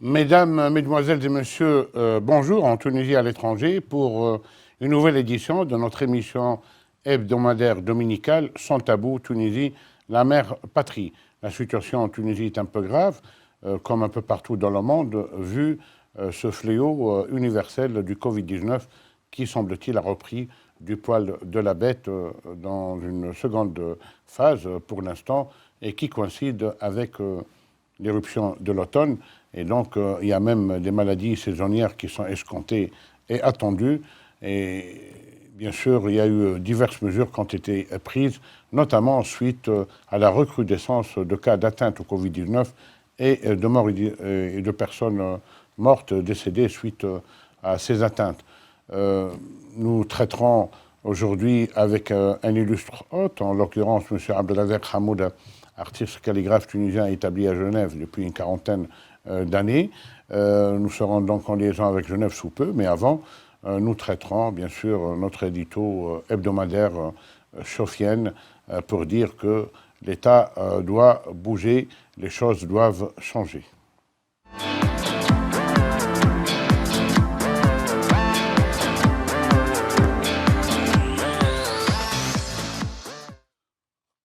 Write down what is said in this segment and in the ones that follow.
Mesdames, Mesdemoiselles et Messieurs, bonjour en Tunisie à l'étranger pour une nouvelle édition de notre émission hebdomadaire dominicale Sans tabou Tunisie, la mère patrie. La situation en Tunisie est un peu grave, comme un peu partout dans le monde, vu ce fléau universel du Covid-19 qui, semble-t-il, a repris du poil de la bête dans une seconde phase pour l'instant et qui coïncide avec l'éruption de l'automne. Et donc, il y a même des maladies saisonnières qui sont escomptées et attendues. Et bien sûr, il y a eu diverses mesures qui ont été prises, notamment suite à la recrudescence de cas d'atteinte au Covid-19 et de morts et de personnes mortes, décédées suite à ces atteintes. Nous traiterons aujourd'hui avec un illustre hôte, en l'occurrence M. Abdelazek Hamoud, artiste calligraphe tunisien établi à Genève depuis une quarantaine d'années. Nous serons donc en liaison avec Genève sous peu, mais avant, nous traiterons bien sûr notre édito hebdomadaire Sofiane pour dire que l'État doit bouger, les choses doivent changer.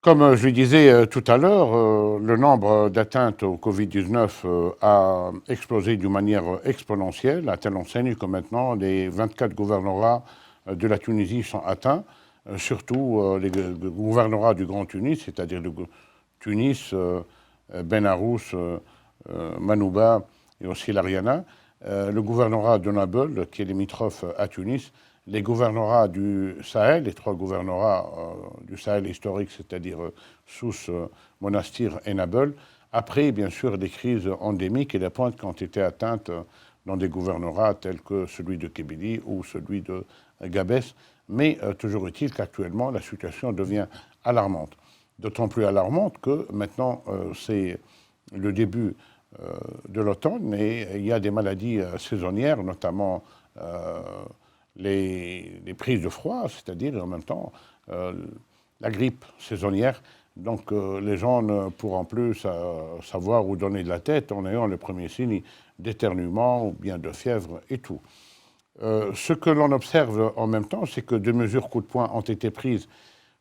Comme je le disais tout à l'heure, le nombre d'atteintes au Covid-19 a explosé d'une manière exponentielle, à telle enseigne que maintenant les 24 gouvernorats de la Tunisie sont atteints, surtout les gouvernorats du Grand Tunis, c'est-à-dire le Tunis, Benarous, Manouba et aussi l'Ariana, le gouvernorat de Nabeul, qui est limitrophe à Tunis, les gouvernorats du Sahel, les trois gouvernorats du Sahel historique, c'est-à-dire Sousse, Monastir et Nabeul, après, bien sûr, des crises endémiques et les pointes qui ont été atteintes dans des gouvernorats tels que celui de Kébili ou celui de Gabès. Mais toujours est-il qu'actuellement, la situation devient alarmante. D'autant plus alarmante que maintenant, c'est le début de l'automne et il y a des maladies saisonnières, notamment les prises de froid, c'est-à-dire en même temps la grippe saisonnière. Donc les gens ne pourront plus savoir où donner de la tête en ayant les premiers signes d'éternuement ou bien de fièvre et tout. Ce que l'on observe en même temps, c'est que des mesures coup de poing ont été prises,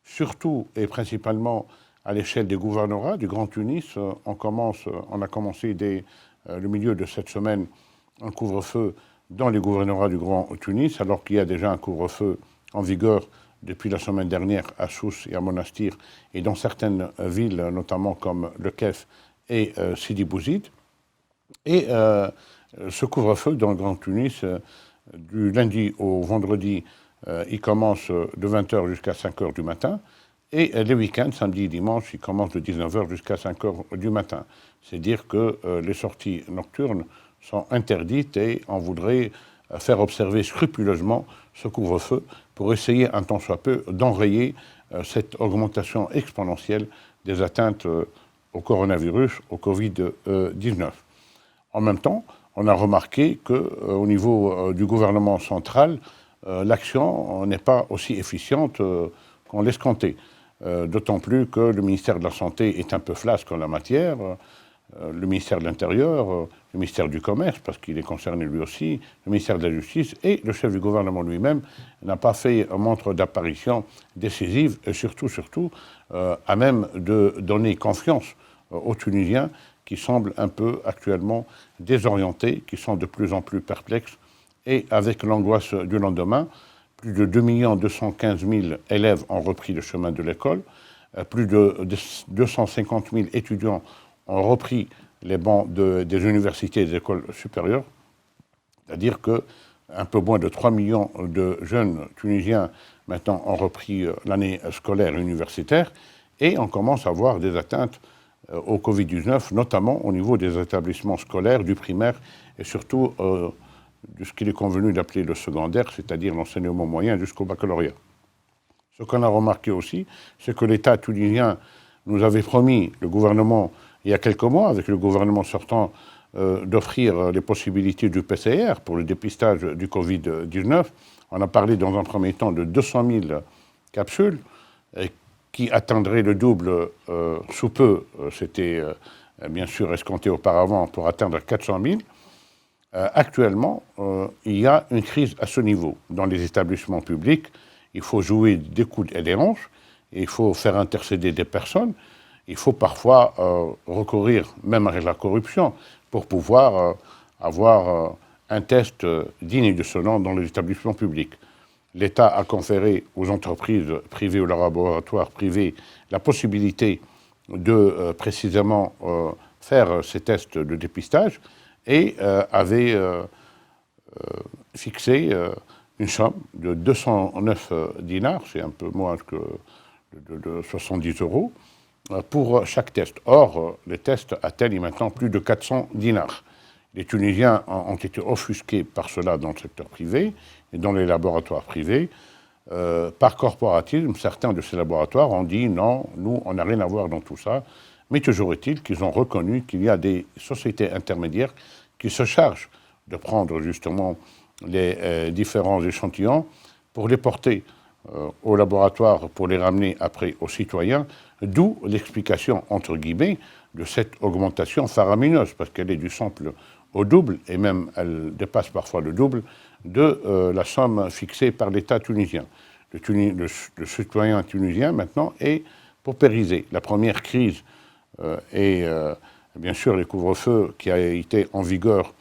surtout et principalement à l'échelle des gouvernorats du Grand Tunis. On a commencé dès le milieu de cette semaine un couvre-feu dans les gouvernorats du Grand Tunis, alors qu'il y a déjà un couvre-feu en vigueur depuis la semaine dernière à Sousse et à Monastir, et dans certaines villes, notamment comme Le Kef et Sidi Bouzid. Et ce couvre-feu dans le Grand Tunis, du lundi au vendredi, il commence de 20h jusqu'à 5h du matin, et les week-ends, samedi et dimanche, il commence de 19h jusqu'à 5h du matin. C'est dire que les sorties nocturnes sont interdites et on voudrait faire observer scrupuleusement ce couvre-feu pour essayer un tant soit peu d'enrayer cette augmentation exponentielle des atteintes au coronavirus, au Covid-19. En même temps, on a remarqué qu'au niveau du gouvernement central, l'action n'est pas aussi efficiente qu'on l'escomptait. D'autant plus que le ministère de la Santé est un peu flasque en la matière, le ministère de l'Intérieur, le ministère du Commerce, parce qu'il est concerné lui aussi, le ministère de la Justice et le chef du gouvernement lui-même n'a pas fait montre d'apparition décisive et surtout, à même de donner confiance aux Tunisiens qui semblent un peu actuellement désorientés, qui sont de plus en plus perplexes et avec l'angoisse du lendemain. Plus de 2 215 000 élèves ont repris le chemin de l'école, plus de 250 000 étudiants ont repris les bancs des universités et des écoles supérieures, c'est-à-dire qu'un peu moins de 3 millions de jeunes Tunisiens maintenant ont repris l'année scolaire universitaire et on commence à voir des atteintes au Covid-19, notamment au niveau des établissements scolaires, du primaire et surtout de ce qu'il est convenu d'appeler le secondaire, c'est-à-dire l'enseignement moyen jusqu'au baccalauréat. Ce qu'on a remarqué aussi, c'est que l'État tunisien nous avait promis, le gouvernement, il y a quelques mois, avec le gouvernement sortant, d'offrir les possibilités du PCR pour le dépistage du Covid-19. On a parlé dans un premier temps de 200 000 capsules qui atteindraient le double sous peu. C'était bien sûr escompté auparavant pour atteindre 400 000. Actuellement, il y a une crise à ce niveau. Dans les établissements publics, il faut jouer des coudes et des hanches, il faut faire intercéder des personnes, il faut parfois recourir même à la corruption pour pouvoir avoir un test digne de ce nom dans les établissements publics. L'État a conféré aux entreprises privées ou aux laboratoires privés la possibilité de précisément faire ces tests de dépistage et avait fixé une somme de 209 dinars, c'est un peu moins que de 70 euros, pour chaque test. Or, les tests atteignent maintenant plus de 400 dinars. Les Tunisiens ont été offusqués par cela dans le secteur privé et dans les laboratoires privés. Par corporatisme, certains de ces laboratoires ont dit non, nous, on n'a rien à voir dans tout ça. Mais toujours est-il qu'ils ont reconnu qu'il y a des sociétés intermédiaires qui se chargent de prendre justement les différents échantillons pour les porter au laboratoire, pour les ramener après aux citoyens, d'où l'explication, entre guillemets, de cette augmentation faramineuse, parce qu'elle est du simple au double, et même elle dépasse parfois le double, de la somme fixée par l'État tunisien. Le citoyen tunisien, maintenant, est paupérisé. La première crise et bien sûr les couvre-feux qui a été en vigueur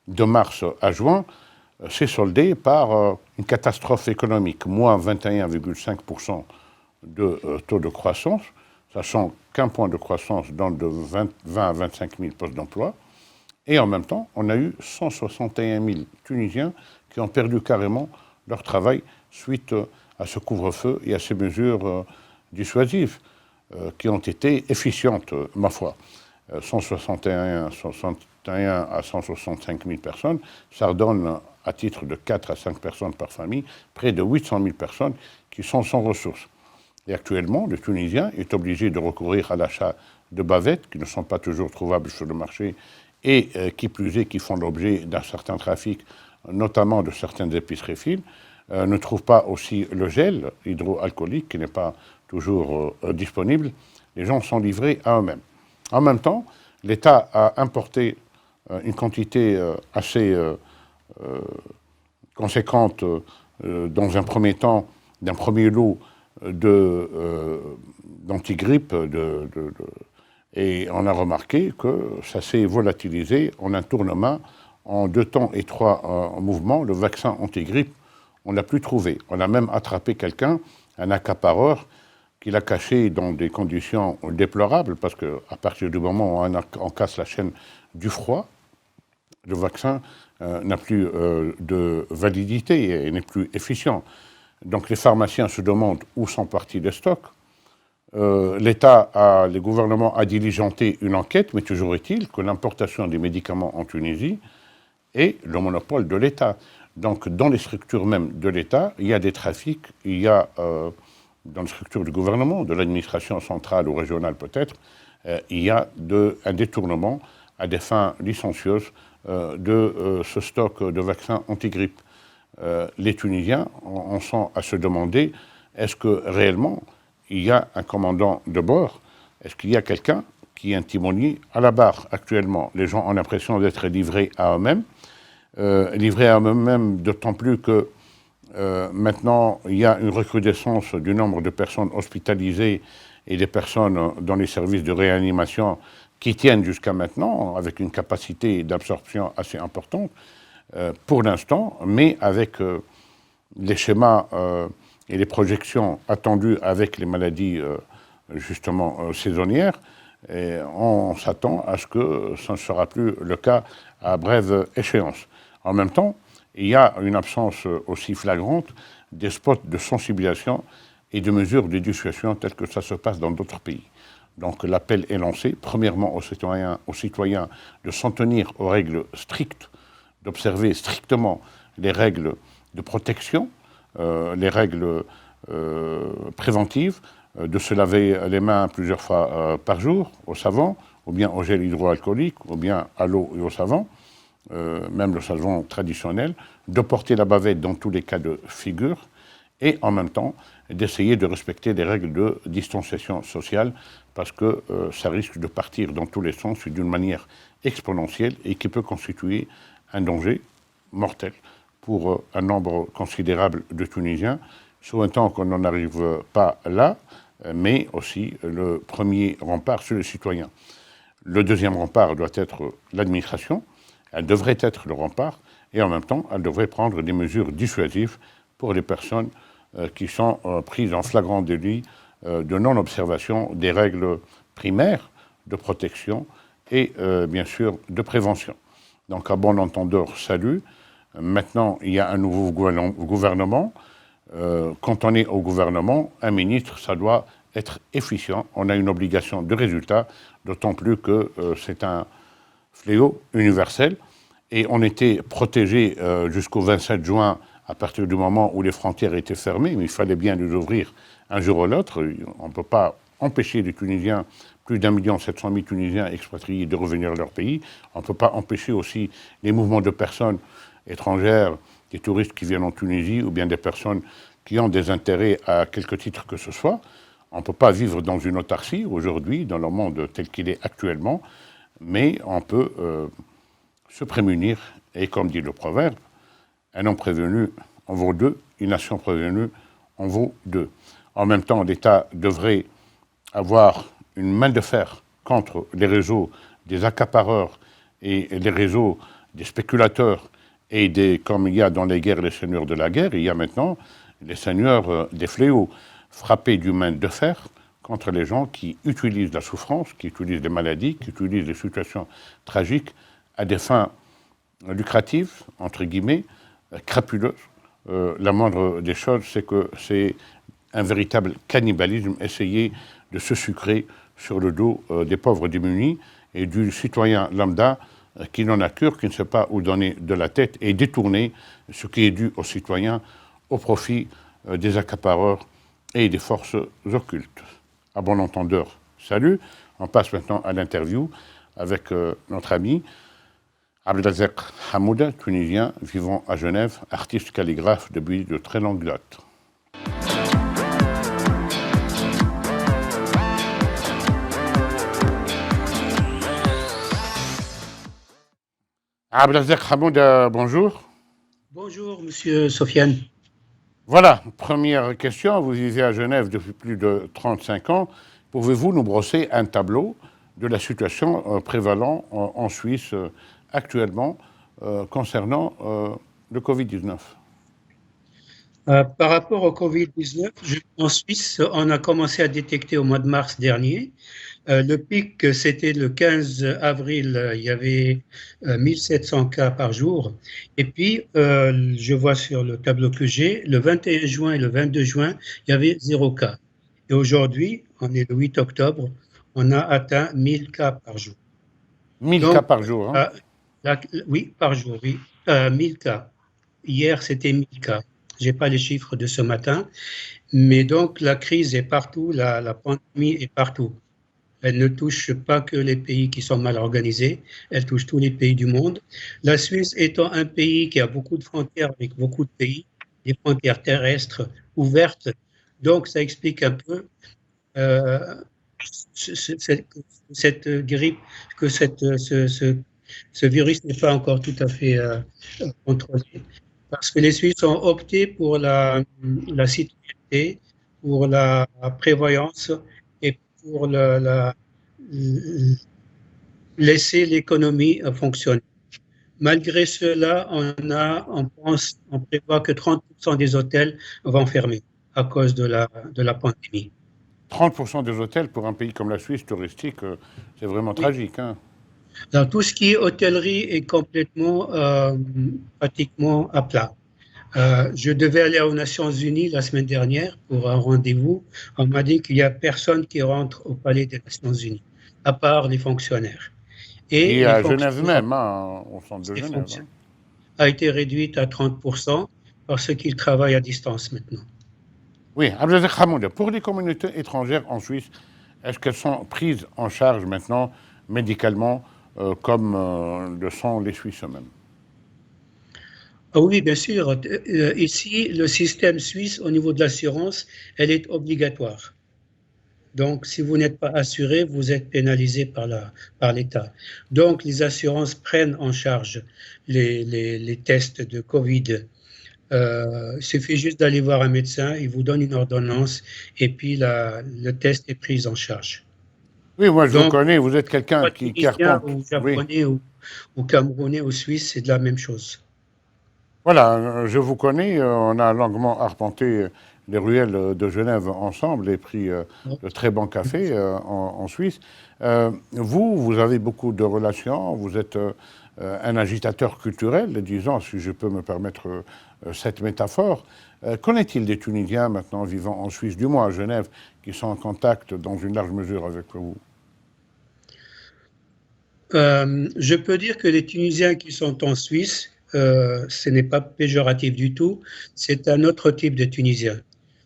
de mars à juin s'est soldé par une catastrophe économique, moins 21,5% de taux de croissance, sachant qu'un point de croissance donne de 20 à 25 000 postes d'emploi. Et en même temps, on a eu 161 000 Tunisiens qui ont perdu carrément leur travail suite à ce couvre-feu et à ces mesures dissuasives qui ont été efficientes, ma foi. 161 à 165 000 personnes, ça redonne, à titre de 4 à 5 personnes par famille, près de 800 000 personnes qui sont sans ressources. Et actuellement, le Tunisien est obligé de recourir à l'achat de bavettes qui ne sont pas toujours trouvables sur le marché et qui plus est, qui font l'objet d'un certain trafic, notamment de certaines épiceries fines, ne trouve pas aussi le gel hydroalcoolique qui n'est pas toujours disponible. Les gens sont livrés à eux-mêmes. En même temps, l'État a importé une quantité assez conséquente dans un premier temps, d'un premier lot d'antigrippe, et on a remarqué que ça s'est volatilisé en un tournement, en 2 temps et 3 mouvements. Le vaccin antigrippe, on ne l'a plus trouvé. On a même attrapé quelqu'un, un accapareur, qui l'a caché dans des conditions déplorables, parce qu'à partir du moment où on casse la chaîne du froid, le vaccin n'a plus de validité et n'est plus efficient. Donc les pharmaciens se demandent où sont partis les stocks. Le gouvernement a diligenté une enquête, mais toujours est-il que l'importation des médicaments en Tunisie est le monopole de l'État. Donc dans les structures même de l'État, il y a des trafics, il y a dans les structures du gouvernement, de l'administration centrale ou régionale peut-être, il y a un détournement à des fins licencieuses de ce stock de vaccins anti-grippe. Les Tunisiens en sont à se demander, est-ce que réellement il y a un commandant de bord? Est-ce qu'il y a quelqu'un qui est un timonier à la barre? Actuellement, les gens ont l'impression d'être livrés à eux-mêmes, d'autant plus que maintenant, il y a une recrudescence du nombre de personnes hospitalisées et des personnes dans les services de réanimation qui tiennent jusqu'à maintenant, avec une capacité d'absorption assez importante, pour l'instant, mais avec les schémas et les projections attendues avec les maladies justement saisonnières, et on s'attend à ce que ça ne sera plus le cas à brève échéance. En même temps, il y a une absence aussi flagrante des spots de sensibilisation et de mesures de dissuasion telles que ça se passe dans d'autres pays. Donc l'appel est lancé, premièrement aux citoyens de s'en tenir aux règles strictes, d'observer strictement les règles de protection, les règles préventives, de se laver les mains plusieurs fois par jour au savon, ou bien au gel hydroalcoolique, ou bien à l'eau et au savon, même le savon traditionnel, de porter la bavette dans tous les cas de figure, et en même temps d'essayer de respecter des règles de distanciation sociale, parce que ça risque de partir dans tous les sens d'une manière exponentielle et qui peut constituer un danger mortel pour un nombre considérable de Tunisiens, souhaitant qu'on n'en arrive pas là, mais aussi le premier rempart sur les citoyens. Le deuxième rempart doit être l'administration, elle devrait être le rempart, et en même temps, elle devrait prendre des mesures dissuasives pour les personnes qui sont prises en flagrant délit de non-observation des règles primaires de protection et bien sûr de prévention. Donc à bon entendeur, salut. Maintenant, il y a un nouveau gouvernement. Quand on est au gouvernement, un ministre, ça doit être efficient. On a une obligation de résultat, d'autant plus que c'est un fléau universel. Et on était protégé jusqu'au 27 juin à partir du moment où les frontières étaient fermées, mais il fallait bien les ouvrir un jour ou l'autre. On ne peut pas empêcher les Tunisiens, plus d'1,7 million Tunisiens expatriés de revenir à leur pays. On ne peut pas empêcher aussi les mouvements de personnes étrangères, des touristes qui viennent en Tunisie ou bien des personnes qui ont des intérêts à quelque titre que ce soit. On ne peut pas vivre dans une autarcie aujourd'hui, dans le monde tel qu'il est actuellement, mais on peut se prémunir. Et comme dit le proverbe, un homme prévenu en vaut deux, une nation prévenue en vaut deux. En même temps, l'État devrait avoir une main de fer contre les réseaux des accapareurs et les réseaux des spéculateurs et comme il y a dans les guerres les seigneurs de la guerre, il y a maintenant les seigneurs des fléaux, frapper du main de fer contre les gens qui utilisent la souffrance, qui utilisent les maladies, qui utilisent les situations tragiques à des fins lucratives, entre guillemets, crapuleuses. La moindre des choses, c'est que c'est un véritable cannibalisme, essayer de se sucrer sur le dos des pauvres démunis et du citoyen lambda qui n'en a cure, qui ne sait pas où donner de la tête et détourner ce qui est dû aux citoyens au profit des accapareurs et des forces occultes. À bon entendeur, salut. On passe maintenant à l'interview avec notre ami Abdelrazek Hamouda, tunisien, vivant à Genève, artiste calligraphe depuis de très longue date. Abdelrazek Hamouda, bonjour. Bonjour, monsieur Sofiane. Voilà, première question. Vous vivez à Genève depuis plus de 35 ans. Pouvez-vous nous brosser un tableau de la situation prévalant en Suisse actuellement concernant le Covid-19? Par rapport au Covid-19, en Suisse, on a commencé à détecter au mois de mars dernier. Le pic, c'était le 15 avril, il y avait 1700 cas par jour. Et puis, je vois sur le tableau que j'ai, le 21 juin et le 22 juin, il y avait 0 cas. Et aujourd'hui, on est le 8 octobre, on a atteint 1000 cas par jour. 1000 cas par jour, hein? Oui, par jour, oui. 1000 cas. Hier, c'était 1000 cas. Je n'ai pas les chiffres de ce matin, mais donc la crise est partout, la pandémie est partout. Elle ne touche pas que les pays qui sont mal organisés, elle touche tous les pays du monde. La Suisse étant un pays qui a beaucoup de frontières avec beaucoup de pays, des frontières terrestres ouvertes, donc ça explique un peu cette grippe, que ce virus n'est pas encore tout à fait contrôlé. Parce que les Suisses ont opté pour la citoyenneté, pour la prévoyance et pour laisser l'économie fonctionner. Malgré cela, on prévoit que 30% des hôtels vont fermer à cause de la pandémie. 30% des hôtels pour un pays comme la Suisse touristique, c'est vraiment tragique, hein? Dans tout ce qui est hôtellerie est complètement, pratiquement à plat. Je devais aller aux Nations Unies la semaine dernière pour un rendez-vous. On m'a dit qu'il n'y a personne qui rentre au palais des Nations Unies, à part les fonctionnaires. Et à Genève même, hein, au centre de Genève. Hein. A été réduite à 30% parce qu'ils travaillent à distance maintenant. Oui, Abdelrazek Hamouda, pour les communautés étrangères en Suisse, est-ce qu'elles sont prises en charge maintenant médicalement comme le sont les Suisses eux-mêmes? Ah oui, bien sûr. Ici, le système suisse au niveau de l'assurance, elle est obligatoire. Donc, si vous n'êtes pas assuré, vous êtes pénalisé par l'État. Donc, les assurances prennent en charge les tests de Covid. Il suffit juste d'aller voir un médecin, il vous donne une ordonnance et puis le test est pris en charge. Oui, moi je vous Donc, connais, vous êtes quelqu'un soit qui tunisien arpente. ou Oui. japonais ou camerounais ou suisse, c'est de la même chose. Voilà, je vous connais, on a longuement arpenté les ruelles de Genève ensemble et pris de très bons cafés en Suisse. Vous avez beaucoup de relations, vous êtes un agitateur culturel, disons, si je peux me permettre cette métaphore. Qu'en est-il des Tunisiens maintenant vivant en Suisse, du moins à Genève, qui sont en contact dans une large mesure avec vous? Je peux dire que les Tunisiens qui sont en Suisse, ce n'est pas péjoratif du tout, c'est un autre type de Tunisiens.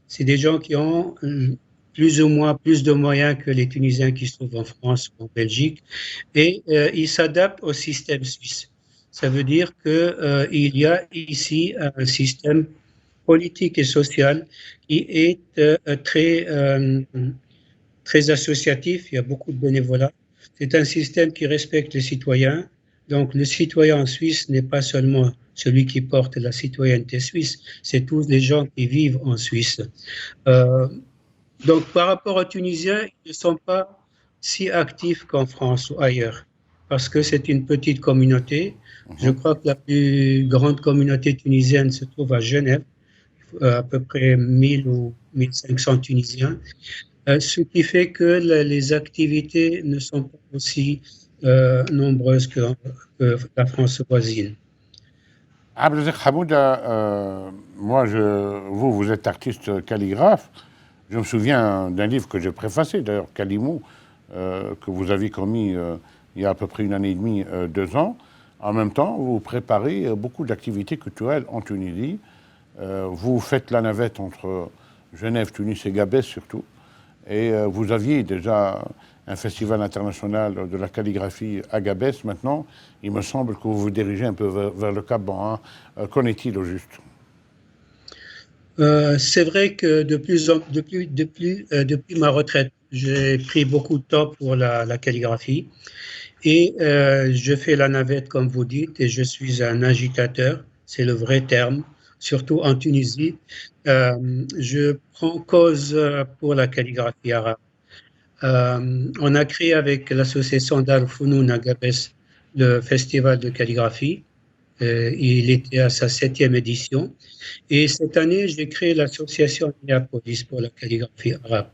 C'est des gens qui ont plus ou moins plus de moyens que les Tunisiens qui se trouvent en France ou en Belgique et ils s'adaptent au système suisse. Ça veut dire qu'il y a ici un système politique et social qui est très associatif, il y a beaucoup de bénévolat. C'est un système qui respecte les citoyens. Donc le citoyen en Suisse n'est pas seulement celui qui porte la citoyenneté suisse, c'est tous les gens qui vivent en Suisse. Euh, donc par rapport aux Tunisiens, ils ne sont pas si actifs qu'en France ou ailleurs, parce que c'est une petite communauté. Je crois que la plus grande communauté tunisienne se trouve à Genève, à peu près 1000 ou 1500 Tunisiens. Ce qui fait que les activités ne sont pas aussi nombreuses que la France voisine. Abdelzek Hamouda, moi, vous êtes artiste calligraphe. Je me souviens d'un livre que j'ai préfacé, d'ailleurs, Kalimou, que vous avez commis il y a à peu près une année et demie, 2 ans. En même temps, vous préparez beaucoup d'activités culturelles en Tunisie. Vous faites la navette entre Genève, Tunis et Gabès surtout. Et vous aviez déjà un festival international de la calligraphie à Gabès. Maintenant, il me semble que vous vous dirigez un peu vers le Cap Bon. Qu'en est-il au juste? C'est vrai que depuis ma retraite, j'ai pris beaucoup de temps pour la calligraphie et je fais la navette comme vous dites et je suis un agitateur, c'est le vrai terme, surtout en Tunisie. Je prends cause pour la calligraphie arabe. On a créé avec l'association Dar Founoun à Gabès le festival de calligraphie. Il était à sa 7e édition. Et cette année, j'ai créé l'association Minneapolis pour la calligraphie arabe,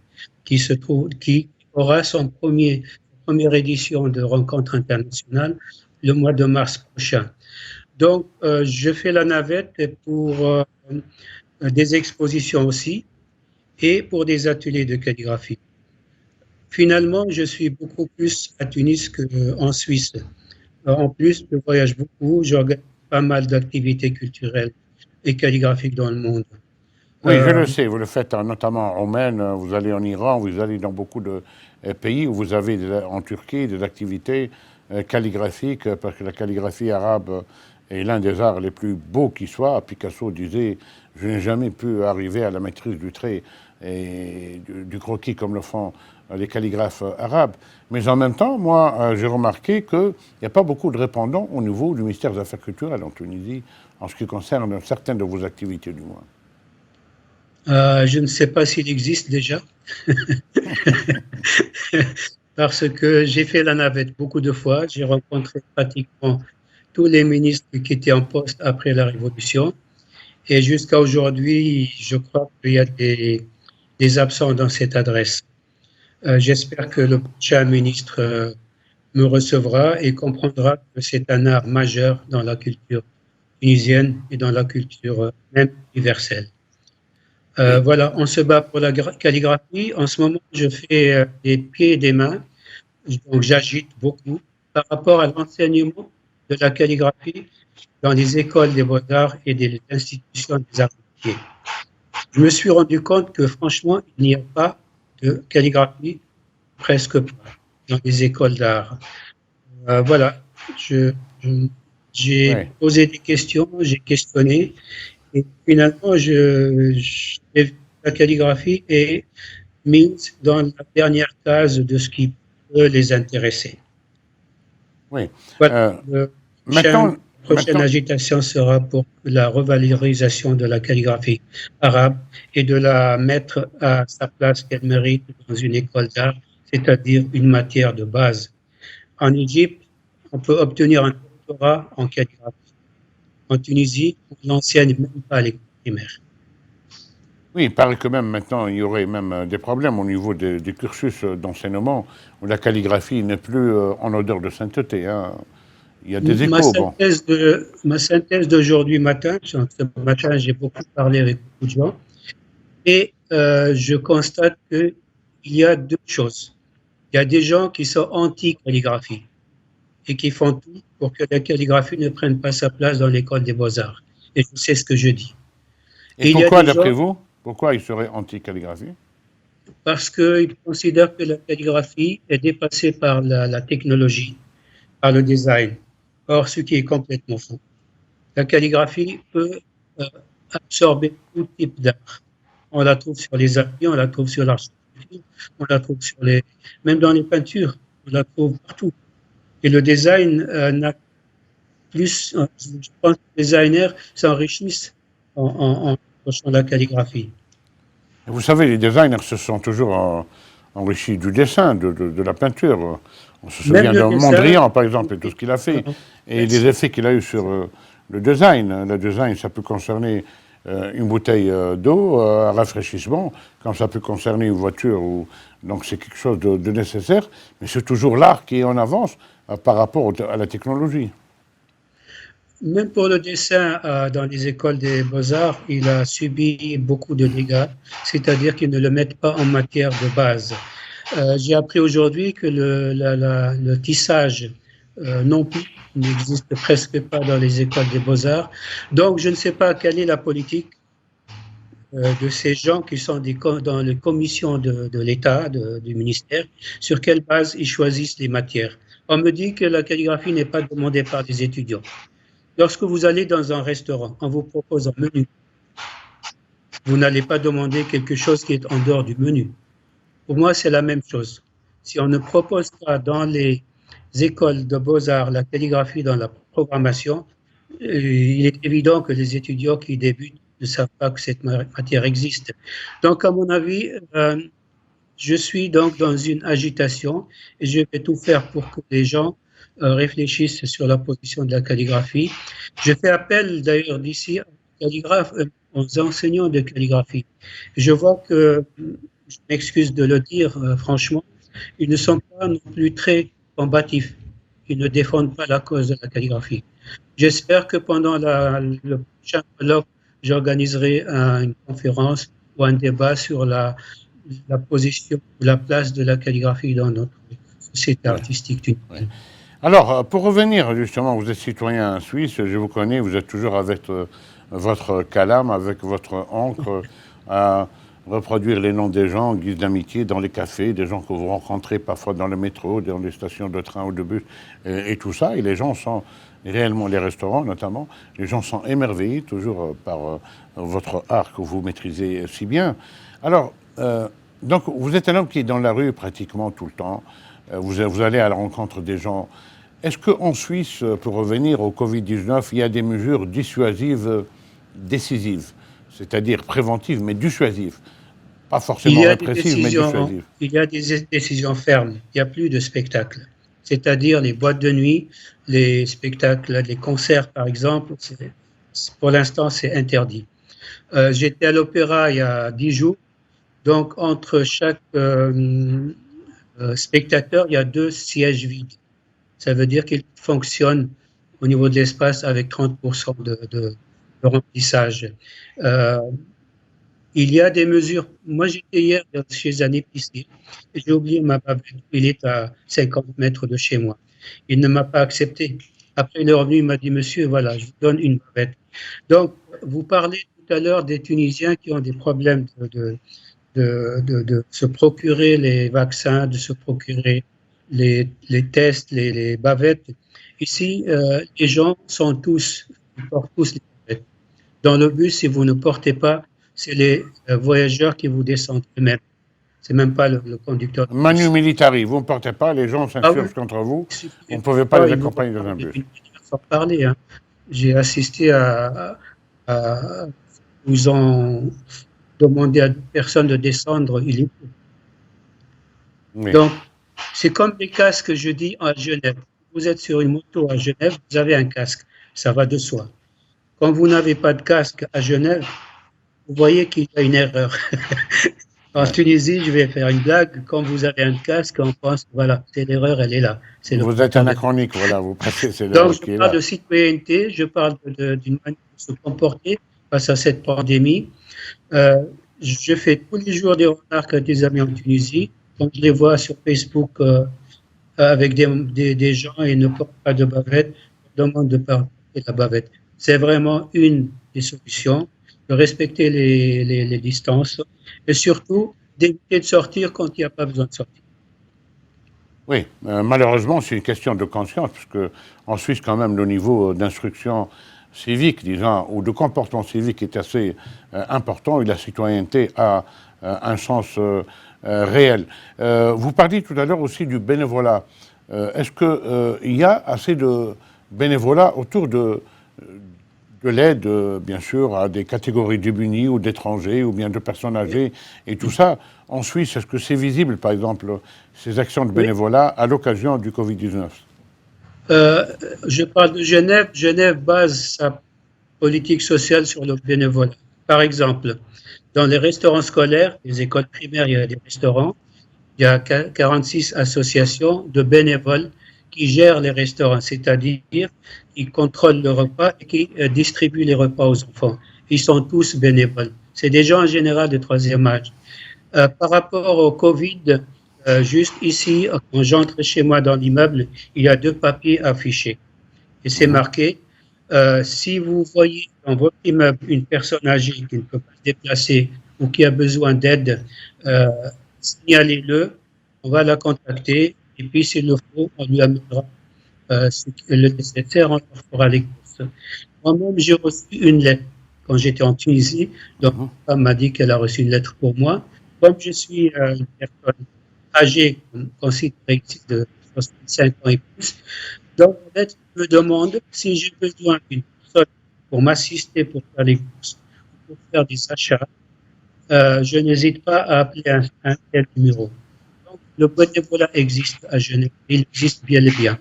qui aura première édition de rencontre internationale le mois de mars prochain. Donc, je fais la navette pour des expositions aussi et pour des ateliers de calligraphie. Finalement, je suis beaucoup plus à Tunis qu'en Suisse. En plus, je voyage beaucoup, j'organise pas mal d'activités culturelles et calligraphiques dans le monde. Oui, je le sais, vous le faites notamment en Oman, vous allez en Iran, vous allez dans beaucoup de pays où vous avez en Turquie des activités calligraphiques, parce que la calligraphie arabe est l'un des arts les plus beaux qui soit. Picasso disait, je n'ai jamais pu arriver à la maîtrise du trait et du croquis comme le font les calligraphes arabes. Mais en même temps, moi, j'ai remarqué qu'il n'y a pas beaucoup de répondants au niveau du ministère des Affaires culturelles en Tunisie, en ce qui concerne certaines de vos activités du moins. Je ne sais pas s'il existe déjà, parce que j'ai fait la navette beaucoup de fois. J'ai rencontré pratiquement tous les ministres qui étaient en poste après la Révolution. Et jusqu'à aujourd'hui, je crois qu'il y a des absents dans cette adresse. J'espère que le prochain ministre me recevra et comprendra que c'est un art majeur dans la culture tunisienne et dans la culture même universelle. Oui. Voilà, on se bat pour la calligraphie. En ce moment, je fais des pieds et des mains, donc j'agite beaucoup par rapport à l'enseignement de la calligraphie dans les écoles des beaux-arts et des institutions des arts métiers. Je me suis rendu compte que franchement, il n'y a pas de calligraphie, presque pas, dans les écoles d'art. Voilà, j'ai Oui. posé des questions, j'ai questionné et finalement, la calligraphie est mise dans la dernière case de ce qui peut les intéresser. Oui. Voilà, Maintenant, prochaine agitation sera pour la revalorisation de la calligraphie arabe et de la mettre à sa place qu'elle mérite dans une école d'art, c'est-à-dire une matière de base. En Égypte, on peut obtenir un doctorat en calligraphie. En Tunisie, on n'enseigne même pas les primaires. oui, il paraît que même maintenant, il y aurait même des problèmes au niveau des cursus d'enseignement, où la calligraphie n'est plus en odeur de sainteté. Hein. Il y a des échos, bon. Ma synthèse d'aujourd'hui matin, ce matin, j'ai beaucoup parlé avec beaucoup de gens, et je constate qu'il y a deux choses. Il y a des gens qui sont anti-calligraphie et qui font tout pour que la calligraphie ne prenne pas sa place dans l'école des beaux-arts. Et je sais ce que je dis. Et pourquoi, d'après vous, pourquoi ils seraient anti-calligraphie? Parce qu'ils considèrent que la calligraphie est dépassée par la technologie, par le design. Or, ce qui est complètement faux. La calligraphie peut absorber tout type d'art. On la trouve sur les habits, on la trouve sur l'architecture, on la trouve sur même dans les peintures, on la trouve partout. Et le design n'a plus, je pense que les designers s'enrichissent en approchant la calligraphie. Vous savez, les designers se sont toujours enrichis du dessin, de la peinture. On se souvient de Mondrian, par exemple, et tout ce qu'il a fait. Et les effets qu'il a eu sur le design. Le design, ça peut concerner une bouteille d'eau, un rafraîchissement, comme ça peut concerner une voiture. Donc c'est quelque chose de nécessaire. Mais c'est toujours l'art qui est en avance par rapport à la technologie. Même pour le dessin, dans les écoles des beaux-arts, il a subi beaucoup de dégâts, c'est-à-dire qu'ils ne le mettent pas en matière de base. J'ai appris aujourd'hui que le tissage non plus n'existe presque pas dans les écoles des beaux-arts. Donc, je ne sais pas quelle est la politique de ces gens qui sont dans les commissions de l'État, du ministère, sur quelle base ils choisissent les matières. On me dit que la calligraphie n'est pas demandée par des étudiants. Lorsque vous allez dans un restaurant, on vous propose un menu. Vous n'allez pas demander quelque chose qui est en dehors du menu. Pour moi, c'est la même chose. Si on ne propose pas dans les écoles de beaux-arts la calligraphie dans la programmation, il est évident que les étudiants qui débutent ne savent pas que cette matière existe. Donc, à mon avis, je suis donc dans une agitation et je vais tout faire pour que les gens réfléchissent sur la position de la calligraphie. Je fais appel d'ailleurs d'ici aux enseignants de calligraphie. Je vois que, je m'excuse de le dire franchement, ils ne sont pas non plus très combatifs. Ils ne défendent pas la cause de la calligraphie. J'espère que pendant le prochain colloque, j'organiserai une conférence ou un débat sur la position, la place de la calligraphie dans notre société artistique tunisienne. Alors, pour revenir justement, vous êtes citoyen suisse, je vous connais, vous êtes toujours avec votre calame, avec votre encre, à reproduire les noms des gens en guise d'amitié dans les cafés, des gens que vous rencontrez parfois dans le métro, dans les stations de train ou de bus, et tout ça. Et les gens sont réellement, les restaurants notamment, les gens sont émerveillés toujours par votre art que vous maîtrisez si bien. Alors, donc, vous êtes un homme qui est dans la rue pratiquement tout le temps. Vous allez à la rencontre des gens. Est-ce qu'en Suisse, pour revenir au Covid-19, il y a des mesures dissuasives, décisives, c'est-à-dire préventives, mais dissuasives? Pas forcément répressives, mais dissuasives. Il y a des décisions fermes. Il n'y a plus de spectacles. C'est-à-dire les boîtes de nuit, les spectacles, les concerts, par exemple, pour l'instant, c'est interdit. J'étais à l'opéra il y a 10 jours. Donc, entre chaque spectateur, il y a 2 sièges vides. Ça veut dire qu'il fonctionne au niveau de l'espace avec 30% de remplissage. Il y a des mesures. Moi, j'étais hier chez un épicier et j'ai oublié ma bavette. Il est à 50 mètres de chez moi. Il ne m'a pas accepté. Après, il est revenu, il m'a dit, monsieur, voilà, je vous donne une bavette. Donc, vous parlez tout à l'heure des Tunisiens qui ont des problèmes de se procurer les vaccins, de se procurer les tests, les bavettes. Ici, les gens ils portent tous les bavettes. Dans le bus, si vous ne portez pas, c'est les voyageurs qui vous descendent eux-mêmes. C'est même pas le conducteur de Manu bus. Militari, vous ne portez pas, les gens Ah oui, s'insurgent contre vous, il suffit vous ne d'une pouvez pas fois, les ils nous accompagner dans un regardent et bus. puis ils faut parler. Hein. J'ai assisté à ils ont demandé à deux personnes de descendre. Oui. Donc, c'est comme les casques, je dis, à Genève. Vous êtes sur une moto à Genève, vous avez un casque, ça va de soi. Quand vous n'avez pas de casque à Genève, vous voyez qu'il y a une erreur. En Ouais. Tunisie, je vais faire une blague. Quand vous avez un casque, on pense, voilà, c'est l'erreur, elle est là. C'est le Vous êtes porteur de. anachronique, voilà, vous passez, c'est Donc, l'erreur je qui est parle là. de citoyenneté, je parle d'une manière de se comporter face à cette pandémie. Euh, je fais tous les jours des remarques à des amis en Tunisie. Quand je les vois sur Facebook avec des gens et ne portent pas de bavette, je demande de porter la bavette. C'est vraiment une des solutions, de respecter les distances et surtout d'éviter de sortir quand il n'y a pas besoin de sortir. Oui, malheureusement, c'est une question de conscience, parce que en Suisse, quand même, le niveau d'instruction civique, disons, ou de comportement civique est assez important, et la citoyenneté a un sens réel. Vous parliez tout à l'heure aussi du bénévolat. Est-ce qu'il y a assez de bénévolat autour de l'aide, bien sûr, à des catégories démunies ou d'étrangers ou bien de personnes âgées et tout ça? En Suisse, est-ce que c'est visible, par exemple, ces actions de Oui, bénévolat à l'occasion du Covid-19? euh, je parle de Genève. Genève base sa politique sociale sur le bénévolat. Par exemple, dans les restaurants scolaires, les écoles primaires, il y a des restaurants. Il y a 46 associations de bénévoles qui gèrent les restaurants, c'est-à-dire qui contrôlent le repas et qui distribuent les repas aux enfants. Ils sont tous bénévoles. C'est des gens en général de troisième âge. Par rapport au Covid, juste ici, quand j'entre chez moi dans l'immeuble, il y a deux papiers affichés. Et c'est Mhm. marqué, si vous voyez dans votre immeuble une personne âgée qui ne peut pas se déplacer ou qui a besoin d'aide, euh, signalez-le, on va la contacter et puis s'il le faut, on lui amènera le nécessaire, on leur fera les courses. Moi-même, j'ai reçu une lettre quand j'étais en Tunisie, donc Mhm. ma femme m'a dit qu'elle a reçu une lettre pour moi. Comme je suis une personne âgée, considérée de 65 ans et plus, donc la lettre me demande si j'ai besoin d'une personne pour m'assister pour faire les courses, pour faire des achats, je n'hésite pas à appeler un tel numéro. Donc, le bénévolat existe à Genève, il existe bien et bien.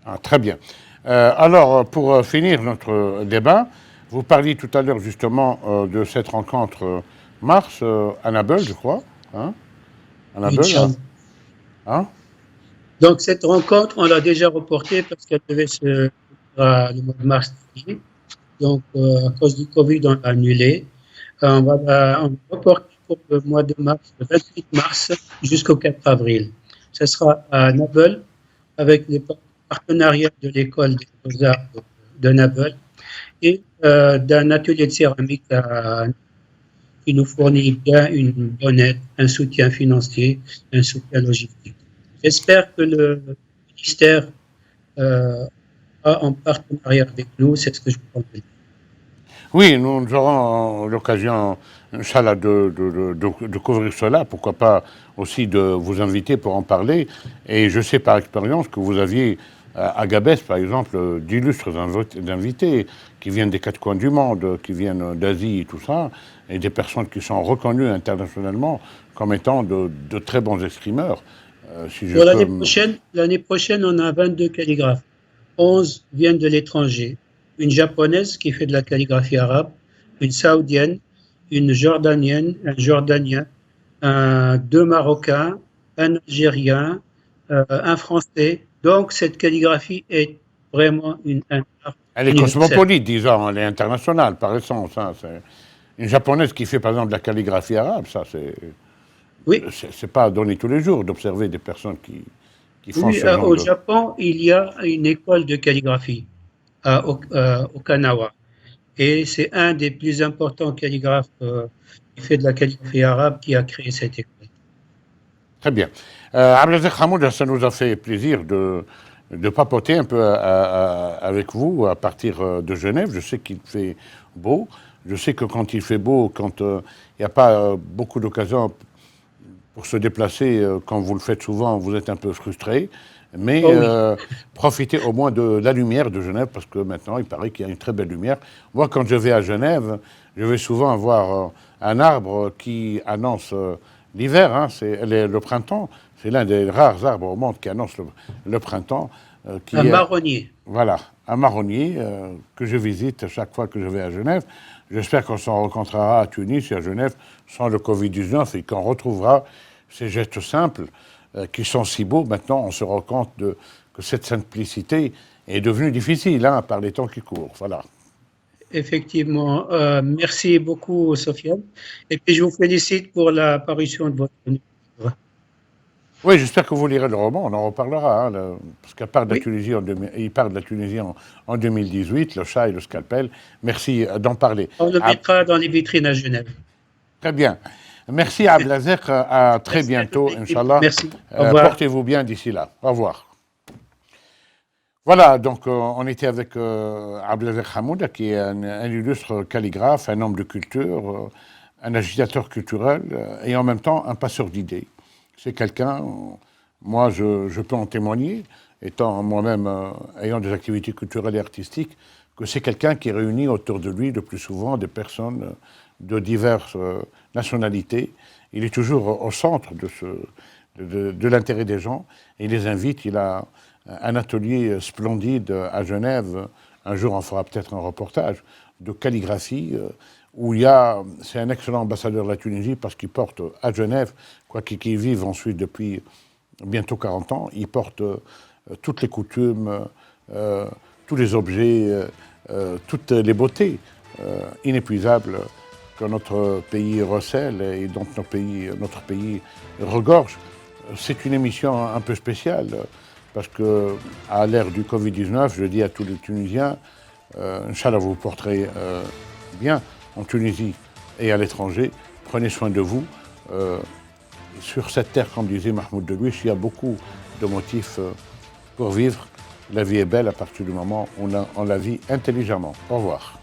Ah, très bien. Alors, pour finir notre débat, vous parliez tout à l'heure justement de cette rencontre Mars à Naples, je crois. Hein, à Naples, Inch'Allah. hein. Donc, cette rencontre, on l'a déjà reportée parce qu'elle devait se faire le mois de mars dernier. Donc, à cause du Covid, on l'a annulée. On va reporter pour le mois de mars, le 28 mars jusqu'au 4 avril. Ce sera à Naples avec les partenariats de l'école des beaux-arts de Naples et d'un atelier de céramique qui nous fournit bien une bonne aide, un soutien financier, un soutien logistique. J'espère que le ministère a en partenariat avec nous, c'est ce que je pense. Oui, nous aurons l'occasion, Inch'Allah, de couvrir cela. Pourquoi pas aussi de vous inviter pour en parler. Et je sais par expérience que vous aviez à Gabès, par exemple, d'illustres invités qui viennent des quatre coins du monde, qui viennent d'Asie et tout ça, et des personnes qui sont reconnues internationalement comme étant de très bons escrimeurs. Si je Pour peux. l'année prochaine, on a 22 calligraphes. 11 viennent de l'étranger. Une japonaise qui fait de la calligraphie arabe, une saoudienne, une jordanienne, un jordanien, deux marocains, un algérien, un français. Donc cette calligraphie est vraiment un art Elle est universel. cosmopolite, disons, elle est internationale par essence. Hein, une japonaise qui fait par exemple de la calligraphie arabe, ça Oui, c'est pas donné tous les jours d'observer des personnes qui font oui, ce genre au de. Japon, il y a une école de calligraphie à Okinawa. Et c'est un des plus importants calligraphes qui fait de la calligraphie arabe qui a créé cette école. Très bien. Abdelazek Hamoud, ça nous a fait plaisir de papoter un peu avec vous à partir de Genève. Je sais qu'il fait beau. Je sais que quand il fait beau, quand il n'y a pas beaucoup d'occasions pour se déplacer, quand vous le faites souvent, vous êtes un peu frustré. Mais Oh oui, profitez au moins de la lumière de Genève, parce que maintenant, il paraît qu'il y a une très belle lumière. Moi, quand je vais à Genève, je vais souvent voir un arbre qui annonce l'hiver, hein, c'est le printemps. C'est l'un des rares arbres au monde qui annonce le printemps, un qui est, marronnier. voilà, un marronnier que je visite chaque fois que je vais à Genève. J'espère qu'on s'en rencontrera à Tunis et à Genève sans le Covid-19 et qu'on retrouvera ces gestes simples qui sont si beaux. Maintenant, on se rend compte que cette simplicité est devenue difficile hein, par les temps qui courent. Voilà. Effectivement. Merci beaucoup, Sofiane. Et puis, je vous félicite pour la parution de votre livre. Oui, j'espère que vous lirez le roman, on en reparlera. Hein, parce qu'à part de la Oui, Tunisie, il parle de la Tunisie en 2018, le chat et le scalpel. Merci d'en parler. on le Ah, mettra dans les vitrines à Genève. très bien. Merci à Abdelazek, à très Merci à toute bientôt, l'équipe. Inch'Allah. Merci. Au revoir. Portez-vous bien d'ici là. Au revoir. Voilà, donc on était avec Abdelazek Hamoud, qui est un illustre calligraphe, un homme de culture, un agitateur culturel et en même temps un passeur d'idées. C'est quelqu'un, moi je peux en témoigner, étant moi-même ayant des activités culturelles et artistiques, que c'est quelqu'un qui réunit autour de lui le plus souvent des personnes de diverses nationalités. Il est toujours au centre de l'intérêt des gens et il les invite. Il a un atelier splendide à Genève. Un jour, on fera peut-être un reportage de calligraphie où c'est un excellent ambassadeur de la Tunisie parce qu'il porte à Genève, quoiqu'il vive ensuite depuis bientôt 40 ans, il porte toutes les coutumes, tous les objets, toutes les beautés inépuisables que notre pays recèle et dont notre pays regorge. C'est une émission un peu spéciale parce que à l'ère du Covid-19, je dis à tous les Tunisiens, Inch'Allah, vous vous porterez bien en Tunisie et à l'étranger. Prenez soin de vous. Sur cette terre, comme disait Mahmoud Delouiche, il y a beaucoup de motifs pour vivre. La vie est belle à partir du moment où on la vit intelligemment. Au revoir.